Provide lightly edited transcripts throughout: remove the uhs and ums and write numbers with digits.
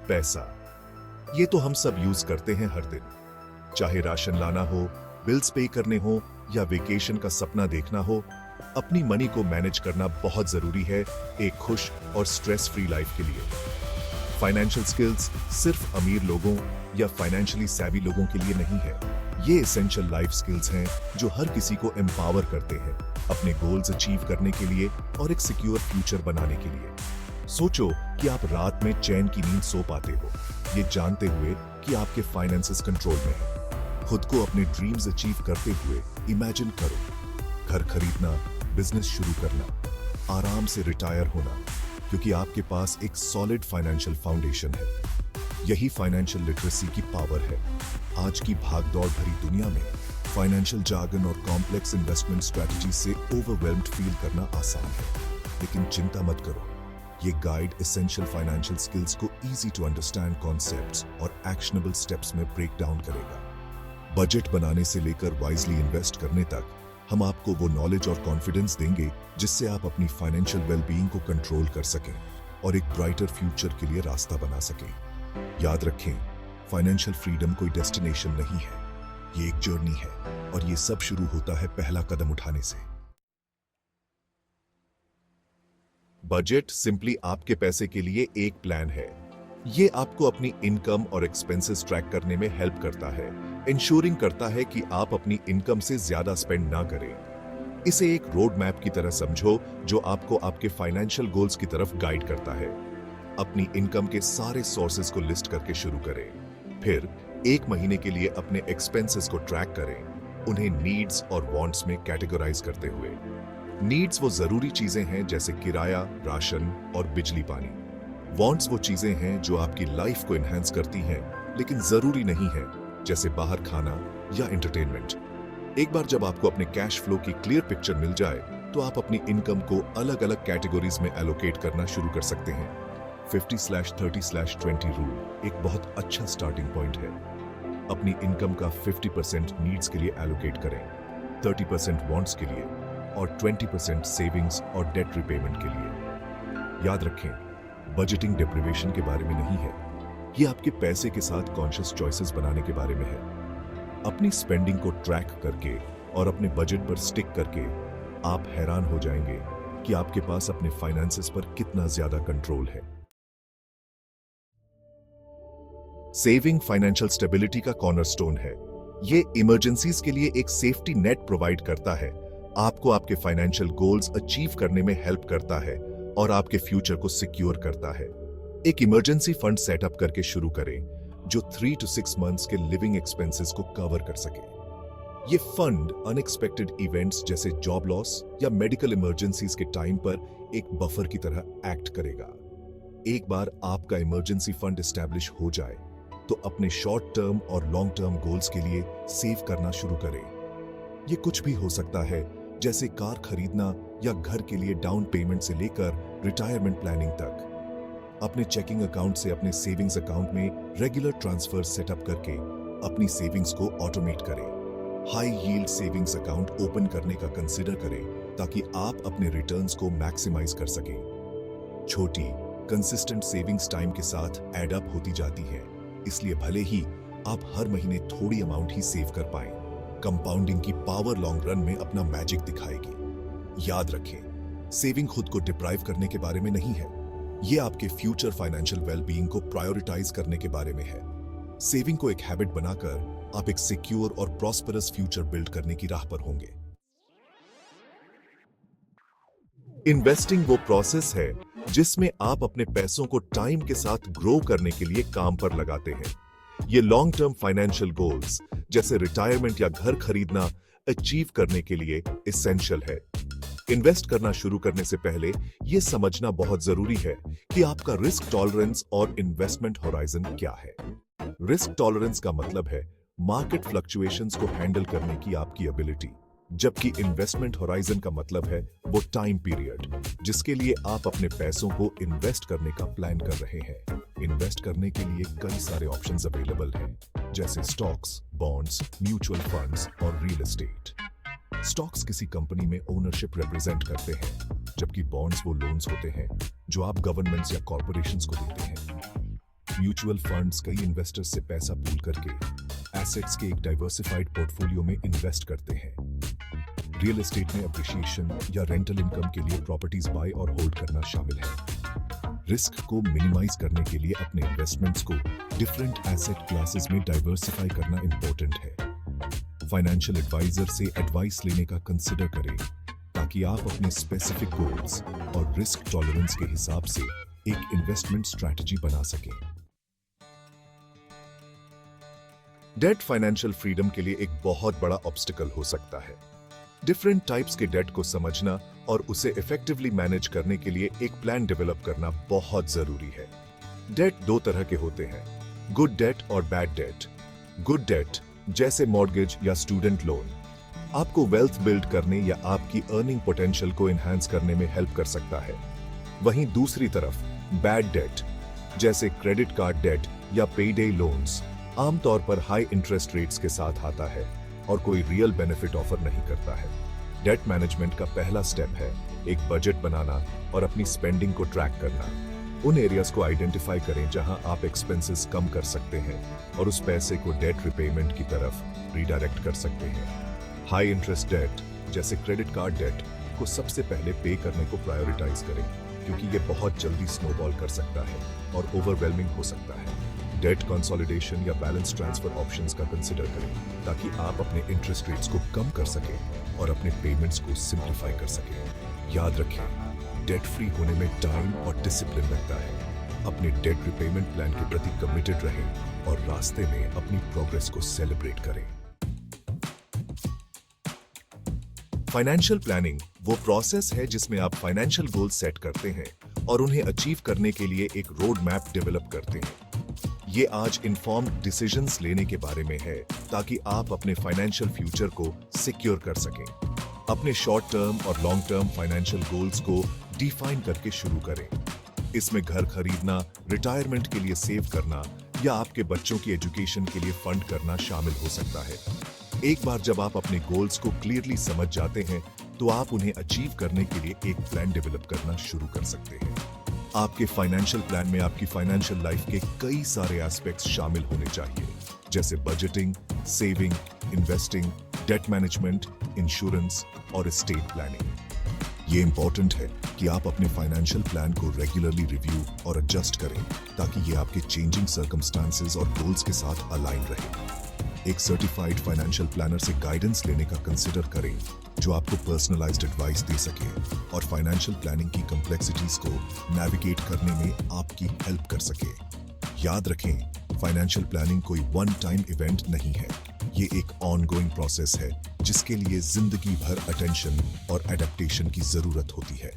पैसा, ये तो हम सब यूज करते हैं हर दिन। चाहे राशन लाना हो, बिल्स पे करने हो या वेकेशन का सपना देखना हो, अपनी मनी को मैनेज करना बहुत जरूरी है एक खुश और स्ट्रेस फ्री लाइफ के लिए। फाइनेंशियल स्किल्स सिर्फ अमीर लोगों या फाइनेंशियली सैवी लोगों के लिए नहीं है, ये एसेंशियल लाइफ स्किल्स हैं जो हर किसी को एम्पावर करते हैं अपने गोल्स अचीव करने के लिए और एक सिक्योर फ्यूचर बनाने के लिए। सोचो कि आप रात में चैन की नींद सो पाते हो, ये जानते हुए कि आपके फाइनेंसेस कंट्रोल में है। खुद को अपने ड्रीम्स अचीव करते हुए इमेजिन करो, घर खरीदना, बिजनेस शुरू करना, आराम से रिटायर होना, क्योंकि आपके पास एक सॉलिड फाइनेंशियल फाउंडेशन है। यही फाइनेंशियल लिटरेसी की पावर है। आज की भागदौड़ भरी दुनिया में फाइनेंशियल जार्गन और कॉम्प्लेक्स इन्वेस्टमेंट स्ट्रेटजी से ओवरवेल्म्ड फील करना आसान है, लेकिन चिंता मत करो, ये गाइड एसेंशियल फाइनेंशियल स्किल्स को इजी टू अंडरस्टैंड कॉन्सेप्ट्स और एक्शनेबल स्टेप्स में ब्रेक डाउन करेगा। बजट बनाने से लेकर वाइजली इन्वेस्ट करने तक हम आपको वो नॉलेज और कॉन्फिडेंस देंगे जिससे आप अपनी फाइनेंशियल वेलबीइंग को कंट्रोल कर सकें और एक ब्राइटर फ्यूचर के लिए रास्ता बना सकें। याद रखें, फाइनेंशियल फ्रीडम कोई डेस्टिनेशन नहीं है, ये एक जर्नी है और ये सब शुरू होता है पहला कदम उठाने से। बजट सिंपली आपके पैसे के लिए एक प्लान है। ये आपको अपनी इनकम और एक्सपेंसेस ट्रैक करने में हेल्प करता है, इंश्योरिंग करता है कि आप अपनी इनकम से ज्यादा स्पेंड ना करें। इसे एक रोड मैप की तरह समझो जो आपको आपके फाइनेंशियल गोल्स की तरफ गाइड करता है। अपनी इनकम के सारे सोर्सेज को लिस्ट करके शुरू करें, फिर एक महीने के लिए अपने एक्सपेंसेस को ट्रैक करें, उन्हें नीड्स और वांट्स में कैटेगराइज करते हुए। नीड्स वो जरूरी चीजें हैं जैसे किराया, राशन और बिजली पानी। वांट्स वो चीजें हैं जो आपकी लाइफ को एनहांस करती हैं लेकिन जरूरी नहीं है, जैसे बाहर खाना या एंटरटेनमेंट। एक बार जब आपको अपने कैश फ्लो की क्लियर पिक्चर मिल जाए तो आप अपनी इनकम को अलग अलग कैटेगरीज में एलोकेट करना शुरू कर सकते हैं। 50/30/20 रूल एक बहुत अच्छा स्टार्टिंग पॉइंट है। अपनी इनकम का 50% नीड्स के लिए एलोकेट करें, 30% वांट्स के लिए और 20% सेविंग्स और डेट रिपेमेंट के लिए। याद रखें, बजटिंग डिप्रिवेशन के बारे में नहीं है, ये आपके पैसे के साथ कॉन्शियस चॉइसेस बनाने के बारे में है। अपनी स्पेंडिंग को ट्रैक करके और अपने बजट पर स्टिक करके आप हैरान हो जाएंगे कि आपके पास अपने फाइनेंसेस पर कितना ज्यादा कंट्रोल है। सेविंग फाइनेंशियल स्टेबिलिटी का कॉर्नरस्टोन है। ये इमरजेंसीज के लिए एक सेफ्टी नेट प्रोवाइड करता है, आपको आपके फाइनेंशियल गोल्स अचीव करने में हेल्प करता है और आपके फ्यूचर को सिक्योर करता है। एक इमरजेंसी फंड सेटअप करके शुरू करें जो 3 to 6 मंथ्स के लिविंग एक्सपेंसेस को कवर कर सके। ये फंड अनएक्सपेक्टेड इवेंट्स जैसे जॉब लॉस या मेडिकल इमरजेंसीज के टाइम पर एक बफर की तरह एक्ट करेगा। एक बार आपका इमरजेंसी फंड एस्टैब्लिश हो जाए तो अपने शॉर्ट टर्म और लॉन्ग टर्म गोल्स के लिए सेव करना शुरू करें। ये कुछ भी हो सकता है, जैसे कार खरीदना या घर के लिए डाउन पेमेंट से लेकर रिटायरमेंट प्लानिंग तक। अपने चेकिंग अकाउंट से अपने सेविंग्स अकाउंट में रेगुलर ट्रांसफर सेटअप करके अपनी सेविंग्स को ऑटोमेट करें। High yield savings account open करने का कंसिडर करें ताकि आप अपने रिटर्न्स को मैक्सिमाइज कर सकें। छोटी कंसिस्टेंट सेविंग्स टाइम के साथ एड अप होती जाती है, इसलिए भले ही आप हर महीने थोड़ी अमाउंट ही सेव कर पाएं, कंपाउंडिंग की पावर लॉन्ग रन में अपना मैजिक दिखाएगी। याद रखें, सेविंग खुद को डिप्राइव करने के बारे में नहीं है, ये आपके फ्यूचर फाइनेंशियल वेलबीइंग को प्रायोरिटाइज करने के बारे में है। सेविंग को एक हैबिट बनाकर आप एक सिक्योर और प्रॉस्परस फ्यूचर बिल्ड करने की राह पर होंगे। इन्वेस्टिंग वो प्रोसेस है जिसमें आप अपने पैसों को टाइम के साथ ग्रो करने के लिए काम पर लगाते हैं। ये लॉन्ग टर्म फाइनेंशियल गोल्स जैसे रिटायरमेंट या घर खरीदना अचीव करने के लिए एसेंशियल है। इन्वेस्ट करना शुरू करने से पहले यह समझना बहुत जरूरी है कि आपका रिस्क टॉलरेंस और इन्वेस्टमेंट होराइजन क्या है। रिस्क टॉलरेंस का मतलब है मार्केट फ्लक्चुएशंस को हैंडल करने की आपकी एबिलिटी, जबकि इन्वेस्टमेंट होराइजन का मतलब है वो टाइम पीरियड जिसके लिए आप अपने पैसों को इन्वेस्ट करने का प्लान कर रहे हैं। इन्वेस्ट करने के लिए कई सारे ऑप्शंस अवेलेबल हैं, जैसे स्टॉक्स, बॉन्ड्स, म्यूचुअल फंड्स और रियल एस्टेट। स्टॉक्स किसी कंपनी में ओनरशिप रिप्रेजेंट करते हैं, जबकि बॉन्ड्स वो लोन्स होते हैं जो आप गवर्नमेंट्स या कॉर्पोरेशंस को देते हैं। म्यूचुअल फंड्स कई इन्वेस्टर्स से पैसा पूल करके एसेट्स के एक डाइवर्सिफाइड पोर्टफोलियो में इन्वेस्ट करते हैं। रियल एस्टेट में अप्रिशिएशन या रेंटल इनकम के लिए प्रॉपर्टीज बाय और होल्ड करना शामिल है। रिस्क को मिनिमाइज करने के लिए अपने इन्वेस्टमेंट्स को डिफरेंट एसेट क्लासेस में डाइवर्सिफाई करना इंपॉर्टेंट है। फाइनेंशियल एडवाइजर से एडवाइस लेने का कंसिडर करें ताकि आप अपने स्पेसिफिक गोल्स और रिस्क टॉलरेंस के हिसाब से एक इन्वेस्टमेंट स्ट्रैटेजी बना सकें। डेट फाइनेंशियल फ्रीडम के लिए एक बहुत बड़ा ऑब्स्टिकल हो सकता है। डिफरेंट टाइप्स के डेट को समझना और उसे इफेक्टिवली मैनेज करने के लिए एक प्लान डेवलप करना बहुत जरूरी है। डेट दो तरह के होते हैं, गुड डेट और बैड डेट। गुड डेट जैसे मॉर्गेज या स्टूडेंट लोन आपको वेल्थ बिल्ड करने या आपकी अर्निंग पोटेंशियल को एनहांस करने में हेल्प कर सकता है। वहीं दूसरी तरफ बैड डेट जैसे क्रेडिट कार्ड डेट या पेडे लोन्स आमतौर पर हाई इंटरेस्ट रेट्स के साथ आता है और कोई रियल बेनिफिट ऑफर नहीं करता है। डेट मैनेजमेंट का पहला स्टेप है एक बजट बनाना और अपनी स्पेंडिंग को ट्रैक करना। उन एरियाज को आइडेंटिफाई करें जहां आप एक्सपेंसेस कम कर सकते हैं और उस पैसे को डेट रिपेमेंट की तरफ रिडायरेक्ट कर सकते हैं। हाई इंटरेस्ट डेट जैसे क्रेडिट कार्ड डेट को सबसे पहले पे करने को प्रायोरिटाइज करें क्योंकि ये बहुत जल्दी स्नोबॉल कर सकता है और ओवरवेलमिंग हो सकता है। डेट कंसोलिडेशन या बैलेंस ट्रांसफर ऑप्शंस का कंसिडर करें ताकि आप अपने इंटरेस्ट रेट्स को कम कर सकें और अपने पेमेंट्स को सिंप्लीफाई कर सकें। याद रखें, डेट फ्री होने में टाइम और डिसिप्लिन लगता है। अपने डेट रिपेमेंट प्लान के प्रति कमिटेड रहें और रास्ते में अपनी प्रोग्रेस को सेलिब्रेट करें। फाइनेंशियल प्लानिंग वो प्रोसेस है जिसमें आप फाइनेंशियल गोल सेट करते हैं और उन्हें अचीव करने के लिए एक रोड मैप डेवलप करते हैं। ये आज इन्फॉर्म्ड डिसीजंस लेने के बारे में है ताकि आप अपने फाइनेंशियल फ्यूचर को सिक्योर कर सकें। अपने शॉर्ट टर्म और लॉन्ग टर्म फाइनेंशियल गोल्स को डिफाइन करके शुरू करें। इसमें घर खरीदना, रिटायरमेंट के लिए सेव करना या आपके बच्चों की एजुकेशन के लिए फंड करना शामिल हो सकता है। एक बार जब आप अपने गोल्स को क्लियरली समझ जाते हैं तो आप उन्हें अचीव करने के लिए एक प्लान डेवलप करना शुरू कर सकते हैं। आपके फाइनेंशियल प्लान में आपकी फाइनेंशियल लाइफ के कई सारे एस्पेक्ट्स शामिल होने चाहिए जैसे budgeting, saving, investing, debt management, insurance और एस्टेट प्लानिंग। ये इंपॉर्टेंट है कि आप अपने फाइनेंशियल प्लान को रेगुलरली रिव्यू और एडजस्ट करें ताकि ये आपके चेंजिंग सर्कमस्टांसेस और गोल्स के साथ अलाइन रहे। एक सर्टिफाइड फाइनेंशियल प्लानर से गाइडेंस लेने का कंसिडर करें जो आपको पर्सनलाइज्ड एडवाइस दे सके और फाइनेंशियल प्लानिंग की कॉम्प्लेक्सिटीज को नेविगेट करने में आपकी हेल्प कर सके। याद रखें, फाइनेंशियल प्लानिंग कोई वन टाइम इवेंट नहीं है। ये एक ऑनगोइंग प्रोसेस है जिसके लिए जिंदगी भर अटेंशन और एडेप्टेशन की जरूरत होती है।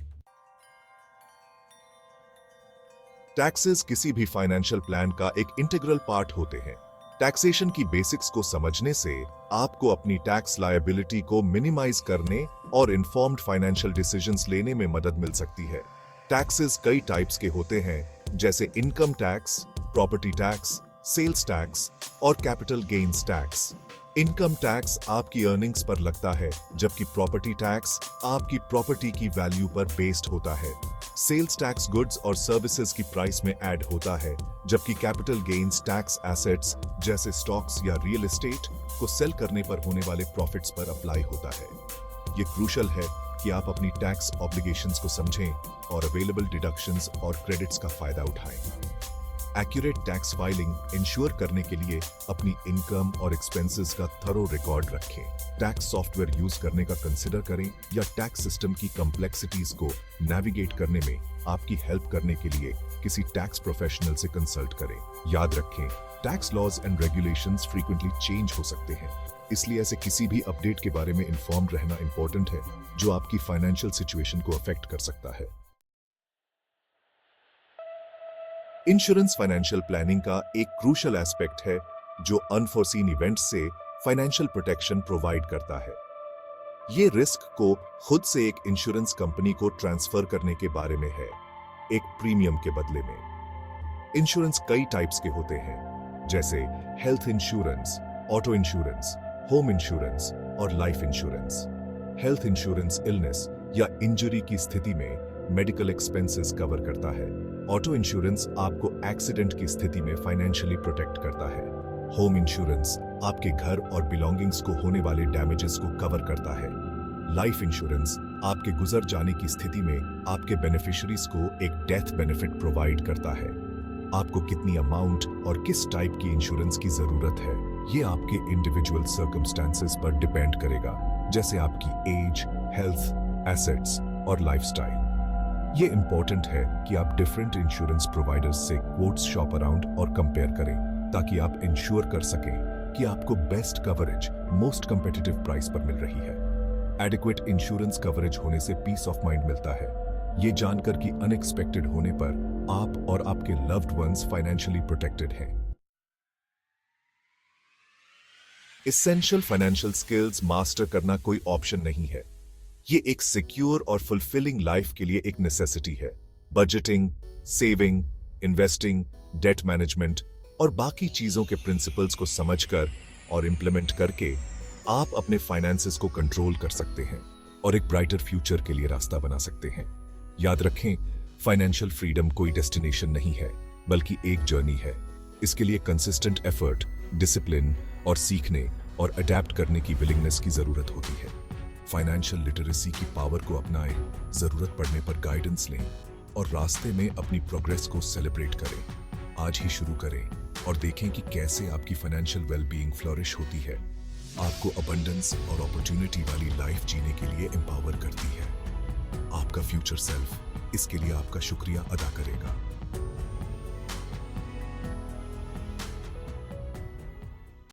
टैक्सेस किसी भी फाइनेंशियल प्लान का एक इंटीग्रल पार्ट होते हैं। टैक्सेशन की बेसिक्स को समझने से आपको अपनी टैक्स लायबिलिटी को मिनिमाइज करने और इन्फॉर्म्ड फाइनेंशियल डिसीजंस लेने में मदद मिल सकती है। टैक्सेस कई टाइप्स के होते हैं जैसे income tax, property tax, sales tax और capital gains tax. Income tax आपकी अर्निंग्स पर लगता है जबकि प्रॉपर्टी टैक्स आपकी प्रॉपर्टी की वैल्यू पर बेस्ड होता है। सेल्स टैक्स गुड्स और सर्विसेज की प्राइस में ऐड होता है जबकि कैपिटल गेन्स टैक्स एसेट्स जैसे स्टॉक्स या रियल एस्टेट को सेल करने पर होने वाले प्रॉफिट्स पर अप्लाई होता है। ये क्रूशल है कि आप अपनी टैक्स ऑब्लिगेशंस को समझें और अवेलेबल डिडक्शंस और क्रेडिट्स का फायदा उठाएं। एक्यूरेट टैक्स फाइलिंग इंश्योर करने के लिए अपनी इनकम और एक्सपेंसेस का थरो रिकॉर्ड रखें। टैक्स सॉफ्टवेयर यूज करने का कंसिडर करें या टैक्स सिस्टम की कॉम्प्लेक्सिटीज को नेविगेट करने में आपकी हेल्प करने के लिए किसी टैक्स प्रोफेशनल से कंसल्ट करें। याद रखें, tax laws and regulations frequently change हो सकते हैं, इसलिए ऐसे किसी भी अपडेट के बारे में इन्फॉर्म्ड रहना इंपॉर्टेंट है जो आपकी फाइनेंशियल सिचुएशन को अफेक्ट कर सकता है। इंश्योरेंस फाइनेंशियल प्लानिंग का एक क्रूशल एस्पेक्ट है जो अनफोर्सीन इवेंट्स से फाइनेंशियल प्रोटेक्शन प्रोवाइड करता है। ये रिस्क को खुद से एक इंश्योरेंस कंपनी को ट्रांसफर करने के बारे में है, एक प्रीमियम के बदले में। इंश्योरेंस कई टाइप्स के होते हैं जैसे health insurance, auto insurance, home insurance और life insurance. Health insurance illness या इंजरी की स्थिति में मेडिकल एक्सपेंसेस कवर करता है ऑटो इंश्योरेंस आपको एक्सीडेंट की स्थिति में फाइनेंशियली प्रोटेक्ट करता है। होम इंश्योरेंस आपके घर और बिलोंगिंग्स को होने वाले डैमेजेस को कवर करता है। लाइफ इंश्योरेंस आपके गुजर जाने की स्थिति में आपके बेनिफिशियरीज को एक डेथ बेनिफिट प्रोवाइड करता है। आपको कितनी अमाउंट और किस टाइप की इंश्योरेंस की जरूरत है, ये आपके इंडिविजुअल सर्कमस्टेंसेस पर डिपेंड करेगा, जैसे आपकी एज, हेल्थ, एसेट्स और लाइफस्टाइल। ये इंपॉर्टेंट है कि आप डिफरेंट इंश्योरेंस प्रोवाइडर्स से क्वोट्स शॉप अराउंड और कंपेयर करें, ताकि आप इंश्योर कर सकें कि आपको best coverage most competitive price पर मिल रही है। एडिक्वेट इंश्योरेंस कवरेज होने से पीस ऑफ माइंड मिलता है, ये जानकर कि अनएक्सपेक्टेड होने पर आप और आपके लव्ड वंस फाइनेंशियली प्रोटेक्टेड हैं। एसेंशियल फाइनेंशियल स्किल्स मास्टर करना कोई ऑप्शन नहीं है, ये एक सिक्योर और फुलफिलिंग लाइफ के लिए एक नेसेसिटी है। Budgeting, saving, investing, debt management और बाकी चीजों के प्रिंसिपल्स को समझकर और इंप्लीमेंट करके आप अपने फाइनेंसेस को कंट्रोल कर सकते हैं और एक ब्राइटर फ्यूचर के लिए रास्ता बना सकते हैं। याद रखें, फाइनेंशियल फ्रीडम कोई डेस्टिनेशन नहीं है, बल्कि एक जर्नी है। इसके लिए कंसिस्टेंट एफर्ट, डिसिप्लिन और सीखने और अडेप्ट करने की विलिंगनेस की जरूरत होती है। फाइनेंशियल लिटरेसी की पावर को अपनाएं, जरूरत पड़ने पर गाइडेंस लें और रास्ते में अपनी प्रोग्रेस को सेलिब्रेट करें। आज ही शुरू करें और देखें कि कैसे आपकी फाइनेंशियल वेलबीइंग फ्लोरिश होती है, आपको अबंडेंस और अपॉर्चुनिटी वाली लाइफ जीने के लिए एम्पावर करती है। आपका फ्यूचर सेल्फ इसके लिए आपका शुक्रिया अदा करेगा।